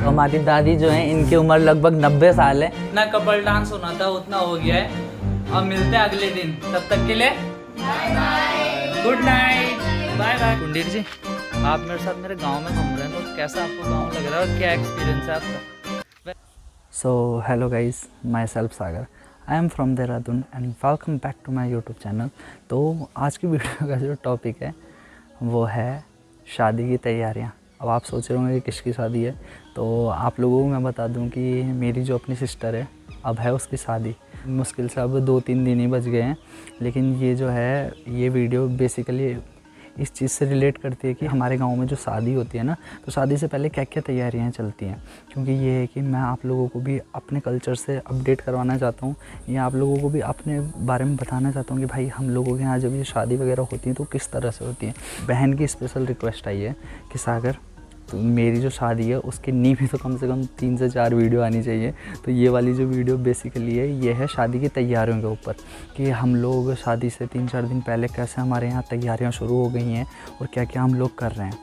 हमारी दादी जो है इनकी उम्र लगभग 90 साल है ना। कपल डांस होना था उतना हो गया है। अब मिलते हैं अगले दिन, तब तक के लिए good night, bye bye. Kundir ji, आप मेरे साथ मेरे गांव में घूम रहे हैं, तो कैसा आपको गांव लग रहा है और क्या एक्सपीरियंस है आपका? So hello guys, myself Sagar, I am from Dehradun and welcome back to my YouTube channel. तो आज की वीडियो का जो टॉपिक है वो है शादी की तैयारियाँ। अब आप सोच रहे होंगे कि किसकी शादी है, तो आप लोगों को मैं बता दूं कि मेरी जो अपनी सिस्टर है अब है उसकी शादी। मुश्किल से अब 2-3 दिन ही बच गए हैं, लेकिन ये जो है ये वीडियो बेसिकली इस चीज़ से रिलेट करती है कि हमारे गांव में जो शादी होती है ना, तो शादी से पहले क्या क्या तैयारियां चलती हैं। क्योंकि ये है कि मैं आप लोगों को भी अपने कल्चर से अपडेट करवाना चाहता हूँ, या आप लोगों को भी अपने बारे में बताना चाहता हूँ कि भाई हम लोगों के यहाँ जब ये शादी वगैरह होती है तो किस तरह से होती है। बहन की स्पेशल रिक्वेस्ट आई है कि सागर, तो मेरी जो शादी है उसकी नींव भी तो कम से कम 3 से 4 वीडियो आनी चाहिए। तो ये वाली जो वीडियो बेसिकली है ये है शादी की तैयारियों के ऊपर, कि हम लोग शादी से 3-4 दिन पहले कैसे हमारे यहाँ तैयारियाँ शुरू हो गई हैं और क्या क्या हम लोग कर रहे हैं।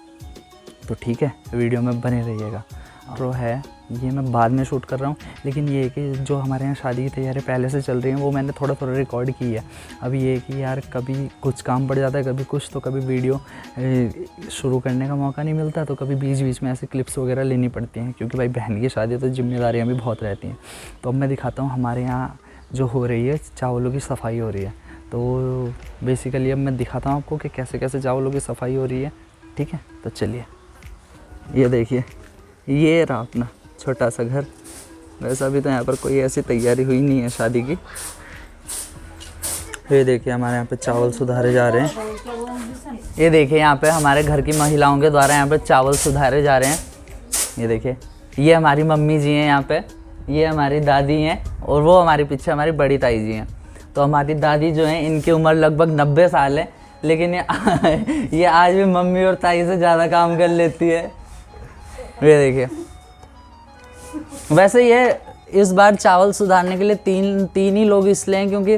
तो ठीक है, वीडियो में बने रहिएगा। जो है ये मैं बाद में शूट कर रहा हूँ, लेकिन ये है कि जो हमारे यहाँ शादी की तैयारी पहले से चल रही हैं वो मैंने थोड़ा थोड़ा रिकॉर्ड की है। अब ये है कि यार कभी कुछ काम पड़ जाता है, कभी कुछ, तो कभी वीडियो शुरू करने का मौका नहीं मिलता, तो कभी बीच बीच में ऐसे क्लिप्स वगैरह लेनी पड़ती हैं, क्योंकि भाई बहन की शादी है तो जिम्मेदारियाँ भी बहुत रहती हैं। तो अब मैं दिखाता हूँ हमारे यहाँ जो हो रही है, चावलों की सफाई हो रही है। तो बेसिकली अब मैं दिखाता हूँ आपको कि कैसे कैसे चावलों की सफाई हो रही है। ठीक है, तो चलिए। ये देखिए, ये रहा अपना छोटा सा घर। वैसे अभी तो यहाँ पर कोई ऐसी तैयारी हुई नहीं है शादी की। ये देखिए हमारे यहाँ पे चावल सुधारे जा रहे हैं। ये देखिए यहाँ पे हमारे घर की महिलाओं के द्वारा यहाँ पे चावल सुधारे जा रहे हैं। ये देखिए, ये हमारी मम्मी जी हैं यहाँ पे, ये हमारी दादी हैं, और वो हमारे पीछे हमारी बड़ी ताई जी हैं। तो हमारी दादी जो हैं इनकी उम्र लगभग 90 साल है, लेकिन ये आज भी मम्मी और ताई से ज़्यादा काम कर लेती है। ये देखिए, वैसे ये इस बार चावल सुधारने के लिए तीन ही लोग इसलिए हैं क्योंकि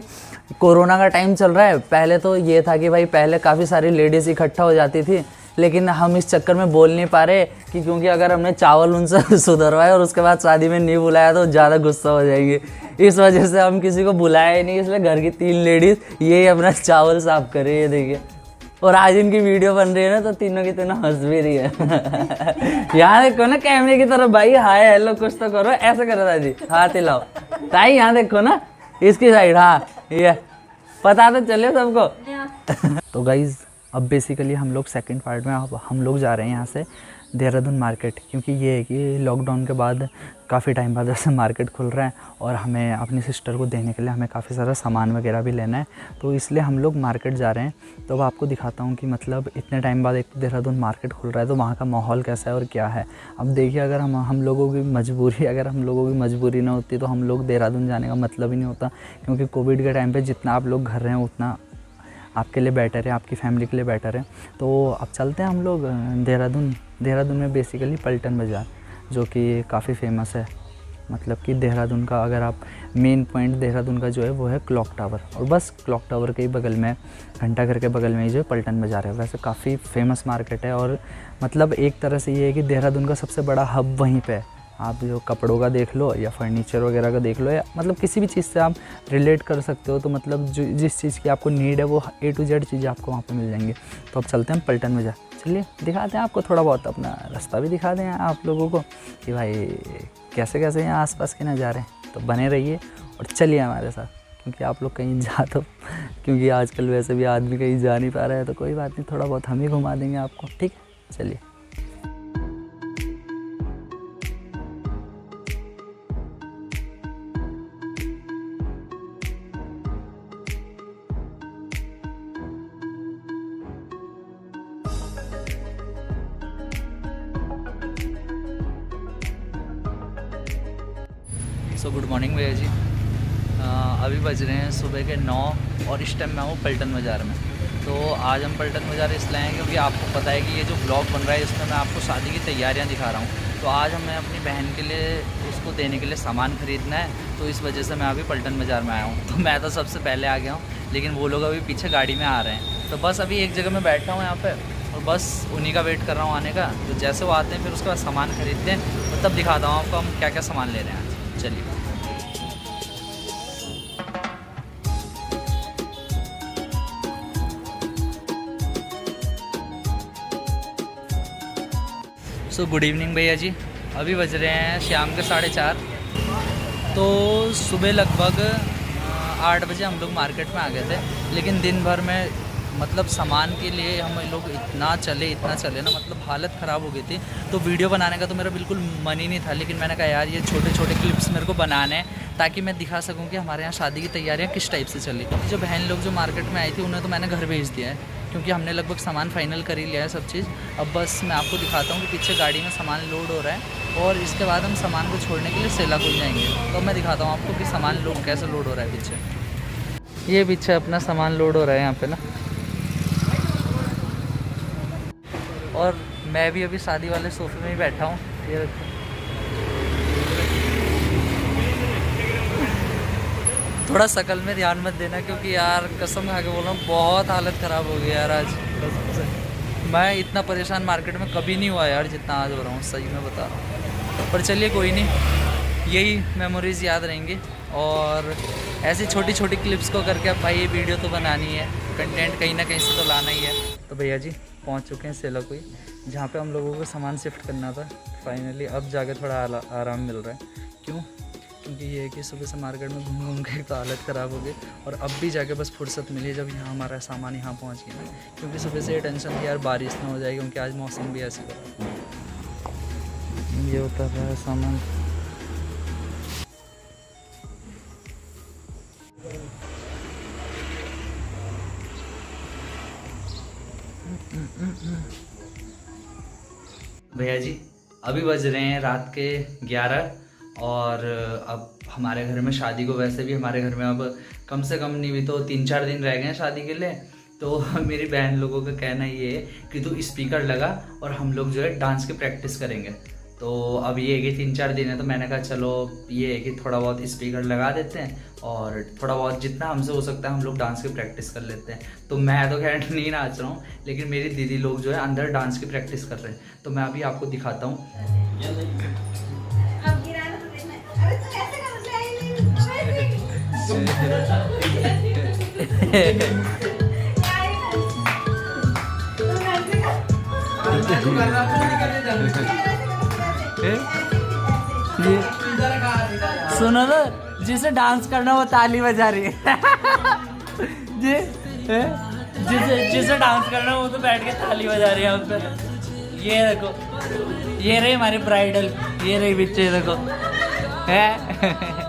कोरोना का टाइम चल रहा है। पहले तो ये था कि भाई पहले काफ़ी सारी लेडीज़ इकट्ठा हो जाती थी, लेकिन हम इस चक्कर में बोल नहीं पा रहे कि क्योंकि अगर हमने चावल उनसे सुधरवाए और उसके बाद शादी में नहीं बुलाया तो ज़्यादा गुस्सा हो जाएंगे। इस वजह से हम किसी को बुलाया ही नहीं, इसलिए घर की 3 लेडीज़ ये अपना चावल साफ कर रही है। देखिए, और आज इनकी वीडियो बन रही है ना, तो तीनों की तीनों हंस भी रही है। यहाँ देखो ना कैमरे की तरफ, भाई हाय हेलो कुछ तो करो। ऐसे करो दादी, हाथ हिलाओ। ताई यहाँ देखो ना, इसकी साइड, हाँ ये पता तो चले सबको। तो गाइज अब बेसिकली हम लोग सेकंड पार्ट में अब हम लोग जा रहे हैं यहाँ से देहरादून मार्केट, क्योंकि ये है कि लॉकडाउन के बाद काफ़ी टाइम बाद ऐसे मार्केट खुल रहा है और हमें अपनी सिस्टर को देने के लिए हमें काफ़ी सारा सामान वगैरह भी लेना है, तो इसलिए हम लोग मार्केट जा रहे हैं। तो अब आपको दिखाता हूँ कि मतलब इतने टाइम बाद एक तो देहरादून मार्केट खुल रहा है, तो वहाँ का माहौल कैसा है और क्या है। अब देखिए, अगर हम लोगों की मजबूरी ना होती तो हम लोग देहरादून जाने का मतलब ही नहीं होता, क्योंकि कोविड के टाइम पर जितना आप लोग घर रहें उतना आपके लिए बेटर है, आपकी फैमिली के लिए बेटर है। तो अब चलते हैं हम लोग देहरादून में बेसिकली पलटन बाज़ार, जो कि काफ़ी फेमस है। मतलब कि देहरादून का अगर आप मेन पॉइंट देहरादून का जो है वो है क्लॉक टावर, और बस क्लॉक टावर के ही बगल में, घंटाघर के बगल में ही जो है पलटन बाज़ार है। वैसे काफ़ी फेमस मार्केट है, और मतलब एक तरह से ये है कि देहरादून का सबसे बड़ा हब वहीं पे है। आप जो कपड़ों का देख लो या फर्नीचर वगैरह का देख लो, या मतलब किसी भी चीज़ से आप रिलेट कर सकते हो, तो मतलब जो जिस चीज़ की आपको नीड है वो A to Z चीज़ें आपको वहाँ पे मिल जाएंगी। तो अब चलते हैं पलटन में जा, चलिए दिखाते हैं आपको थोड़ा बहुत, अपना रास्ता भी दिखा दें आप लोगों को कि भाई कैसे कैसे यहाँ आसपास के नज़ारे हैं। तो बने रहिए और चलिए हमारे साथ, क्योंकि आप लोग कहीं जा तो, क्योंकि आजकल वैसे भी आदमी कहीं जा नहीं पा रहा है, तो कोई बात नहीं, थोड़ा बहुत हम ही घुमा देंगे आपको। ठीक है, चलिए। सो गुड मॉर्निंग भैया जी। अभी बज रहे हैं सुबह के 9 और इस टाइम मैं हूँ पलटन बाज़ार में। तो आज हम पलटन बाज़ार इसलिए हैं क्योंकि आपको पता है कि ये जो ब्लॉग बन रहा है इसमें मैं आपको शादी की तैयारियां दिखा रहा हूँ। तो आज हमें अपनी बहन के लिए उसको देने के लिए सामान ख़रीदना है, तो इस वजह से मैं अभी पलटन बाज़ार में आया हूँ। तो मैं तो सबसे पहले आ गया हूँ, लेकिन वो लोग अभी पीछे गाड़ी में आ रहे हैं। तो बस अभी एक जगह में बैठा हूँ यहाँ पर, और बस उन्हीं का वेट कर रहा हूँ आने का। तो जैसे वो आते हैं फिर उसके बाद सामान खरीदते हैं और तब दिखाता हूँ आपको हम क्या क्या सामान ले रहे हैं आज। चलिए। सो गुड इवनिंग भैया जी। अभी बज रहे हैं शाम के 4:30। तो सुबह लगभग 8 बजे हम लोग मार्केट में आ गए थे, लेकिन दिन भर में मतलब सामान के लिए हम लोग इतना चले ना, मतलब हालत ख़राब हो गई थी। तो वीडियो बनाने का तो मेरा बिल्कुल मन ही नहीं था, लेकिन मैंने कहा यार ये छोटे छोटे क्लिप्स मेरे को बनाने हैं ताकि मैं दिखा सकूं कि हमारे यहाँ शादी की तैयारियाँ किस टाइप से चली। जो बहन लोग जो मार्केट में आई थी उन्हें तो मैंने घर भेज दिया है, क्योंकि हमने लगभग सामान फाइनल कर ही लिया है सब चीज़। अब बस मैं आपको दिखाता हूँ कि पीछे गाड़ी में सामान लोड हो रहा है और इसके बाद हम सामान को छोड़ने के लिए सेलाकुल जाएंगे। तो मैं दिखाता हूँ आपको कि सामान लोड कैसे लोड हो रहा है पीछे। ये पीछे अपना सामान लोड हो रहा है यहाँ पे ना। और मैं भी अभी शादी वाले सोफे में ही बैठा हूँ। ये थोड़ा शकल में ध्यान मत देना, क्योंकि यार कसम खा के बोल रहा हूँ बहुत हालत ख़राब हो गई यार आज। मैं इतना परेशान मार्केट में कभी नहीं हुआ यार जितना आज हो रहा हूँ, सही में बता रहा हूँ। पर चलिए कोई नहीं, यही मेमोरीज़ याद रहेंगी और ऐसी छोटी छोटी क्लिप्स को करके अब भाई ये वीडियो तो बनानी है, कंटेंट कहीं ना कहीं से तो लाना ही है। तो भैया जी पहुँच चुके हैं सेलाकुई, जहाँ पे हम लोगों को सामान शिफ्ट करना था। फाइनली अब जाके थोड़ा आराम मिल रहा है। क्यों? क्योंकि ये है कि सुबह से मार्केट में घूम घूम के तो हालत ख़राब हो गई और अब भी जाके बस फुर्सत मिली जब यहाँ हमारा सामान यहाँ पहुँच गया। क्योंकि सुबह से ये टेंशन थी यार बारिश ना हो जाएगी, क्योंकि आज मौसम भी ऐसे हो। ये उतर रहा है सामान। भैया जी अभी बज रहे हैं रात के 11 और अब हमारे घर में शादी को, वैसे भी हमारे घर में अब कम से कम नहीं भी तो 3-4 दिन रह गए हैं शादी के लिए। तो मेरी बहन लोगों का कहना ये है कि तू स्पीकर लगा और हम लोग जो है डांस की प्रैक्टिस करेंगे। तो अब ये है कि 3-4 दिन है, तो मैंने कहा चलो ये है कि थोड़ा बहुत स्पीकर लगा देते हैं और थोड़ा बहुत जितना हमसे हो सकता है हम लोग डांस की प्रैक्टिस कर लेते हैं। तो मैं तो खैर नहीं नाच रहा हूँ, लेकिन मेरी दीदी लोग जो है अंदर डांस की प्रैक्टिस कर रहे हैं। तो मैं अभी आपको दिखाता हूँ। सुनो ना, जिसे डांस करना वो ताली बजा रही है। जिसे डांस करना वो तो बैठ के ताली बजा रही है उस पर। ये देखो, ये रही हमारी ब्राइडल, ये रही बिच्चे देखो है।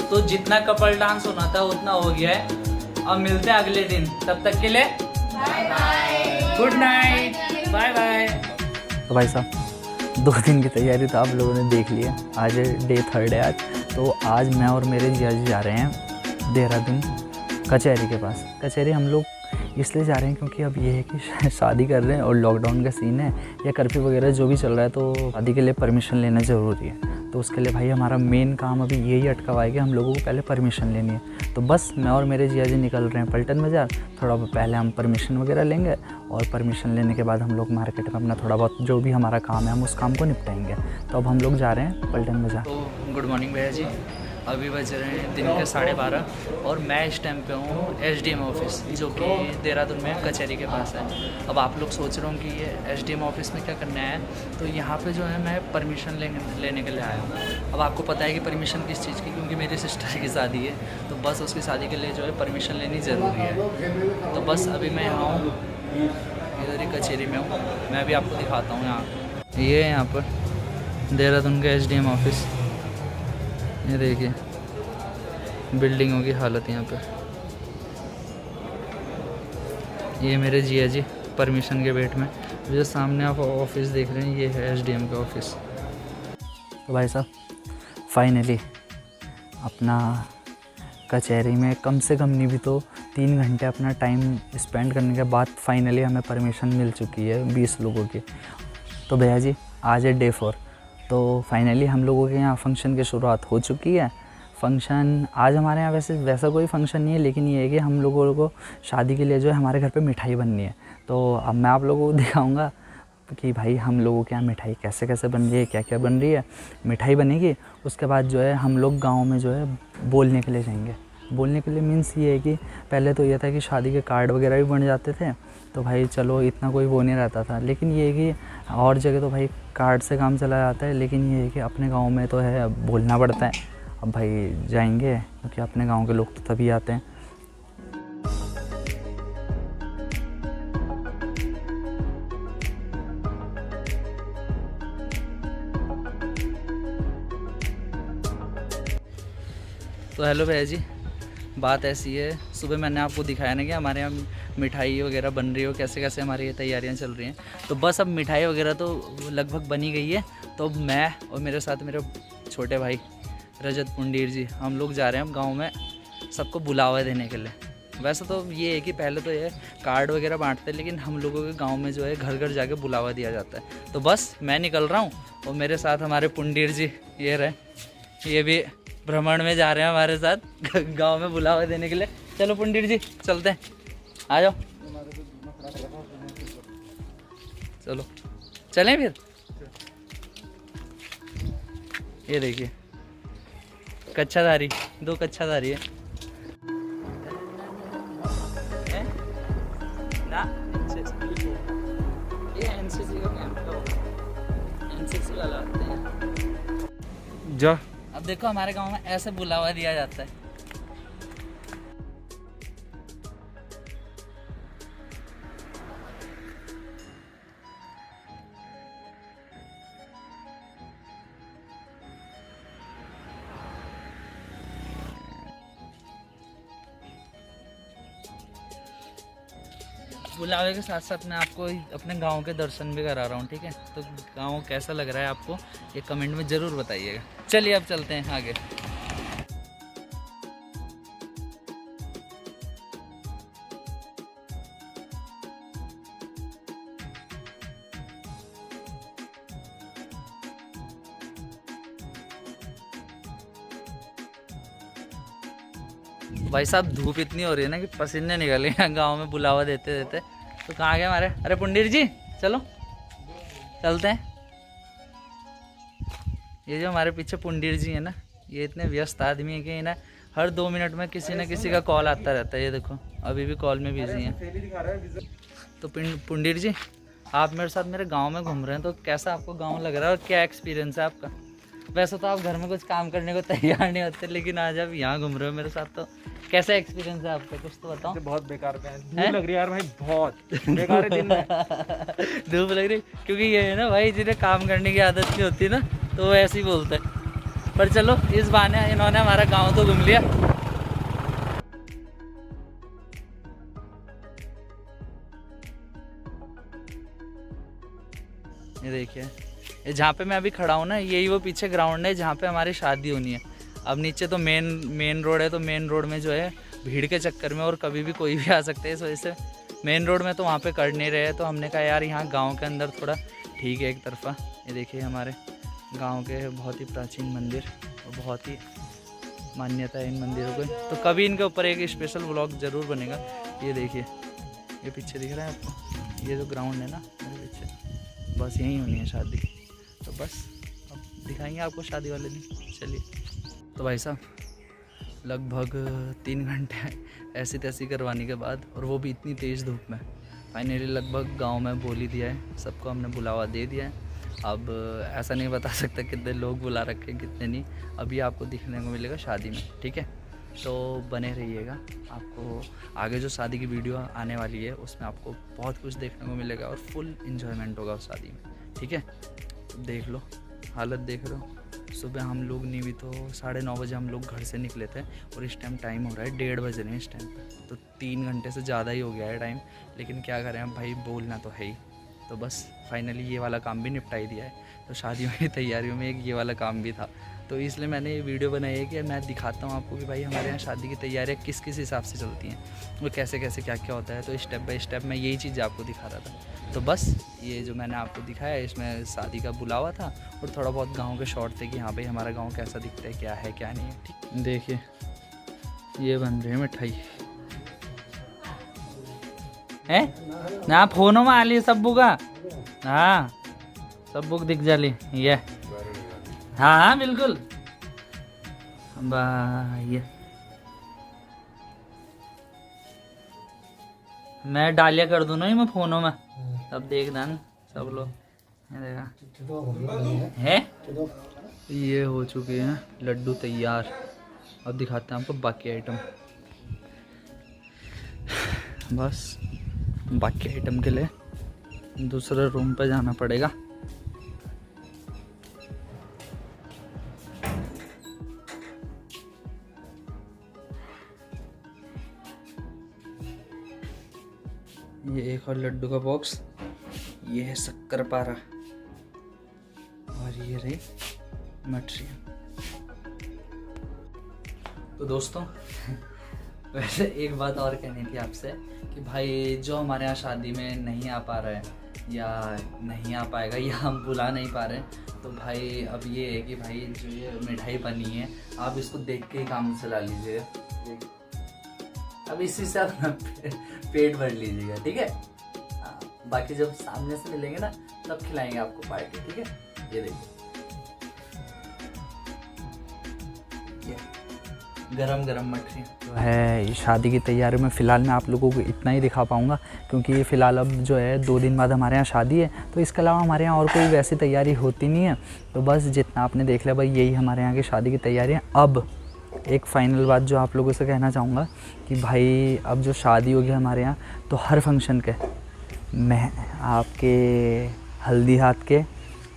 तो जितना कपल डांस होना था उतना हो गया है। अब मिलते हैं अगले दिन, तब तक के लिए bye bye, good night, bye bye. तो भाई साहब 2 दिन की तैयारी तो आप लोगों ने देख लिया। आज डे 3 है आज। तो आज मैं और मेरे जिया जी जा रहे हैं देहरादून कचहरी के पास। कचहरी हम लोग इसलिए जा रहे हैं क्योंकि अब ये है कि शादी कर रहे हैं और लॉकडाउन का सीन है या कर्फ्यू वगैरह जो भी चल रहा है, तो शादी के लिए परमिशन लेना ज़रूरी है। तो उसके लिए भाई हमारा मेन काम अभी यही अटका हुआ है कि हम लोगों को पहले परमिशन लेनी है। तो बस मैं और मेरे जिया जी निकल रहे हैं पलटन बाज़ार। थोड़ा पहले हम परमिशन वगैरह लेंगे और परमिशन लेने के बाद हम लोग मार्केट में अपना थोड़ा बहुत जो भी हमारा काम है हम उस काम को निपटाएंगे। तो अब हम लोग जा रहे हैं पलटन बाज़ार। तो गुड मॉर्निंग भैया जी। अभी बज रहे हैं दिन के 12:30 और मैं इस टाइम पे हूँ SDM ऑफिस, जो कि देहरादून में कचहरी के पास है। अब आप लोग सोच रहे हो कि ये SDM ऑफिस में क्या करने आया है, तो यहाँ पे जो है मैं परमिशन लेने के लिए आया हूँ। अब आपको पता है कि परमिशन किस चीज़ की, क्योंकि मेरी सिस्टर की शादी है, तो बस उसकी शादी के लिए जो है परमिशन लेनी ज़रूरी है। तो बस अभी मैं यहाँ हूँ, इधर ही कचहरी में हूँ। मैं भी आपको दिखाता हूँ यहाँ, ये है यहाँ पर देहरादून का SDM ऑफिस। ये देखिए बिल्डिंगों की हालत यहाँ पे। ये मेरे जिया जी परमिशन के वेट में। जो सामने आप ऑफिस देख रहे हैं, ये है SDM का ऑफिस। तो भाई साहब फाइनली अपना कचहरी में कम से कम नहीं भी तो 3 घंटे अपना टाइम स्पेंड करने के बाद फाइनली हमें परमिशन मिल चुकी है 20 लोगों की। तो भैया जी आज है डे 4, तो फाइनली हम लोगों के यहाँ फ़ंक्शन की शुरुआत हो चुकी है। फ़ंक्शन आज हमारे यहाँ वैसा कोई फ़ंक्शन नहीं है, लेकिन ये है कि हम लोगों को शादी के लिए जो है हमारे घर पे मिठाई बननी है। तो अब मैं आप लोगों को दिखाऊंगा कि भाई हम लोगों के यहाँ मिठाई कैसे कैसे बन रही है, क्या क्या बन रही है। मिठाई बनेगी, उसके बाद जो है हम लोग गाँव में जो है बोलने के लिए जाएंगे। बोलने के लिए मीन्स ये है कि पहले तो ये था कि शादी के कार्ड वगैरह भी बन जाते थे, तो भाई चलो इतना कोई वो नहीं रहता था। लेकिन ये है कि और जगह तो भाई कार्ड से काम चला जाता है, लेकिन ये है कि अपने गांव में तो है बोलना पड़ता है। अब भाई जाएंगे, क्योंकि अपने गांव के लोग तो तभी आते हैं। तो हेलो भैया जी, बात ऐसी है, सुबह मैंने आपको दिखाया ना कि हमारे यहाँ मिठाई वगैरह बन रही हो, कैसे कैसे हमारी ये तैयारियाँ चल रही हैं। तो बस अब मिठाई वगैरह तो लगभग बनी गई है। तो मैं और मेरे साथ मेरे छोटे भाई रजत पुंडीर जी, हम लोग जा रहे हैं अब गाँव में सबको बुलावा देने के लिए। वैसे तो ये है कि पहले तो ये कार्ड वगैरह बांटते हैं, लेकिन हम लोगों के गाँव में जो है घर घर जाके बुलावा दिया जाता है। तो बस मैं निकल रहा हूँ और मेरे साथ हमारे पुंडीर जी ये रहे, ये भी भ्रमण में जा रहे हैं हमारे साथ गांव में बुलावा देने के लिए। चलो पुंडीर जी चलते हैं, आ जाओ। चलो चलें फिर। ये देखिए कच्छाधारी, 2 कच्छाधारी है ना। ये NCC का कैंप का NCC वाला आते हैं। जा अब देखो हमारे गांव में ऐसे बुलावा दिया जाता है। बुलावे के साथ साथ मैं आपको अपने गांव के दर्शन भी करा रहा हूँ, ठीक है। तो गांव कैसा लग रहा है आपको ये कमेंट में ज़रूर बताइएगा। चलिए अब चलते हैं आगे। भाई साहब धूप इतनी हो रही है ना कि पसीने निकल गए हैं गाँव में बुलावा देते देते। तो कहाँ गए हमारे, अरे पुंडीर जी चलो चलते हैं। ये जो हमारे पीछे पुंडीर जी है ना, ये इतने व्यस्त आदमी है कि ना हर 2 मिनट में किसी न किसी का कॉल आता रहता है। ये देखो अभी भी कॉल में बिजी हैं। तो पुंडीर जी आप मेरे साथ मेरे गांव में घूम रहे हैं, तो कैसा आपको गांव लग रहा है और क्या एक्सपीरियंस है आपका? वैसे तो आप घर में कुछ काम करने को तैयार नहीं होते, लेकिन आज आप यहाँ घूम रहे हो मेरे साथ, तो कैसा एक्सपीरियंस है आपका, कुछ तो बताओ। बहुत बेकार का है, धूप लग रही है यार भाई, बहुत बेकार है दिन में धूप लग रही, क्योंकि ये है ना भाई जिन्हें काम करने की आदत नहीं होती ना, तो वो ऐसे ही बोलते हैं। पर चलो इस बहाने इन्होंने हमारा गाँव तो घूम लिया। ये देखिए, ये जहाँ पे मैं अभी खड़ा हूँ ना, यही वो पीछे ग्राउंड है जहाँ पे हमारी शादी होनी है। अब नीचे तो मेन रोड है, तो मेन रोड में जो है भीड़ के चक्कर में और कभी भी कोई भी आ सकते हैं, इस वजह से मेन रोड में तो वहाँ पे कर नहीं रहे। तो हमने कहा यार यहाँ गांव के अंदर थोड़ा ठीक है एक तरफा। ये देखिए हमारे गांव के बहुत ही प्राचीन मंदिर और बहुत ही मान्यता है इन मंदिरों को, तो कभी इनके ऊपर एक स्पेशल व्लॉग ज़रूर बनेगा। ये देखिए ये पीछे दिख रहा है आपको, ये जो ग्राउंड है ना मेरे पीछे, बस यहीं होनी है शादी। तो बस अब दिखाएंगे आपको शादी वाले दिन। चलिए। तो भाई साहब लगभग 3 घंटे ऐसी तैसी करवाने के बाद, और वो भी इतनी तेज़ धूप में, फाइनली लगभग गांव में बोल ही दिया है, सबको हमने बुलावा दे दिया है। अब ऐसा नहीं बता सकता कितने लोग बुला रखे हैं कितने नहीं, अभी आपको दिखने को मिलेगा शादी में, ठीक है। तो बने रहिएगा, आपको आगे जो शादी की वीडियो आने वाली है उसमें आपको बहुत कुछ देखने को मिलेगा और फुल इन्जॉयमेंट होगा उस शादी में, ठीक है। तो देख लो, हालत देख रहे हो। सुबह हम लोग नहीं भी तो 9:30 बजे हम लोग घर से निकले थे, और इस टाइम टाइम हो रहा है 1:30 बज रहे हैं इस टाइम पे, तो 3 घंटे से ज़्यादा ही हो गया है टाइम। लेकिन क्या करें हम भाई, बोलना तो है ही। तो बस फाइनली ये वाला काम भी निपटा ही दिया है। तो शादियों की तैयारियों में एक ये वाला काम भी था, तो इसलिए मैंने ये वीडियो बनाई है कि मैं दिखाता हूँ आपको कि भाई हमारे यहाँ शादी की तैयारियाँ किस किस हिसाब से चलती हैं, वो कैसे कैसे क्या क्या होता है। तो स्टेप बाय स्टेप मैं यही चीज़ आपको दिखा रहा था। तो बस ये जो मैंने आपको दिखाया इसमें शादी का बुलावा था, और थोड़ा बहुत गाँव के शॉर्ट थे कि हाँ भाई हमारा गाँव कैसा दिखता है, क्या है क्या नहीं है। ठीक, देखिए ये बन रही है मिठाई है ना, फोनों में आली सब बुका, हाँ सब बुक दिख जाली ये, हाँ हाँ बिल्कुल ये मैं डालिया कर दूँ ना मैं फोनों में, तब देखना ना सब लोग। ये देखा है, ये हो चुके हैं लड्डू तैयार। अब दिखाते हैं आपको बाकी आइटम। बस बाकी आइटम के लिए दूसरे रूम पे जाना पड़ेगा। ये एक और लड्डू का बॉक्स, ये है शक्कर पारा, और ये रही मठरिया। तो दोस्तों वैसे एक बात और कहनी थी आपसे कि भाई जो हमारे यहाँ शादी में नहीं आ पा रहा है या नहीं आ पाएगा या हम बुला नहीं पा रहे, तो भाई अब ये है कि भाई जो ये मिठाई बनी है आप इसको देख के ही काम चला लीजिएगा, अब इसी से अपना पेट भर लीजिएगा, ठीक है। बाकी जब सामने से मिलेंगे ना तब खिलाएंगे आपको पार्टी, ठीक है। ये देखिए गरम गरम मठरी तो है। शादी की तैयारी में फ़िलहाल मैं आप लोगों को इतना ही दिखा पाऊँगा, क्योंकि फ़िलहाल अब जो है 2 दिन बाद हमारे यहाँ शादी है, तो इसके अलावा हमारे यहाँ और कोई वैसी तैयारी होती नहीं है। तो बस जितना आपने देख लिया भाई, यही हमारे यहाँ की शादी की तैयारी है। अब एक फ़ाइनल बात जो आप लोगों से कहना चाहूँगा कि भाई अब जो शादी होगी हमारे यहाँ, तो हर फंक्शन के आपके हल्दी हाथ के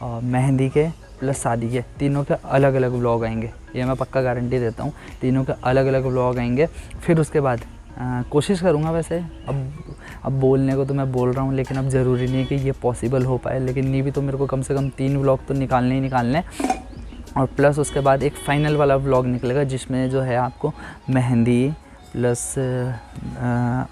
और मेहंदी के प्लस शादी के तीनों के अलग अलग व्लॉग आएंगे, ये मैं पक्का गारंटी देता हूँ। तीनों के अलग अलग व्लॉग आएंगे। फिर उसके बाद कोशिश करूँगा, वैसे अब बोलने को तो मैं बोल रहा हूँ, लेकिन अब ज़रूरी नहीं है कि ये पॉसिबल हो पाए, लेकिन नहीं भी तो मेरे को कम से कम 3 व्लॉग तो निकालने ही निकालने। और प्लस उसके बाद एक फ़ाइनल वाला व्लॉग निकलेगा जिसमें जो है आपको मेहंदी प्लस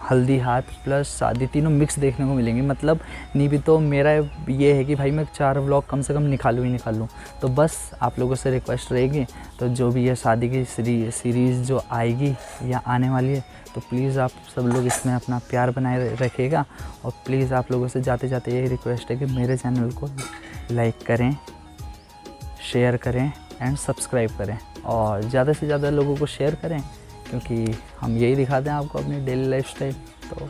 हल्दी हाथ प्लस शादी तीनों मिक्स देखने को मिलेंगे। मतलब नहीं भी तो मेरा ये है कि भाई मैं 4 व्लॉग कम से कम निकालूँ। तो बस आप लोगों से रिक्वेस्ट रहेगी, तो जो भी ये शादी की सीरीज़ जो आएगी या आने वाली है, तो प्लीज़ आप सब लोग इसमें अपना प्यार बनाए रखिएगा। और प्लीज़ आप लोगों से जाते जाते यही रिक्वेस्ट है कि मेरे चैनल को लाइक करें, शेयर करें एंड सब्सक्राइब करें, और ज़्यादा से ज़्यादा लोगों को शेयर करें, क्योंकि हम यही दिखाते हैं आपको अपनी डेली लाइफस्टाइल। तो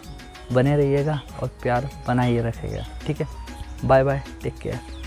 बने रहिएगा और प्यार बनाइए रखिएगा, ठीक है। Bye bye, take care.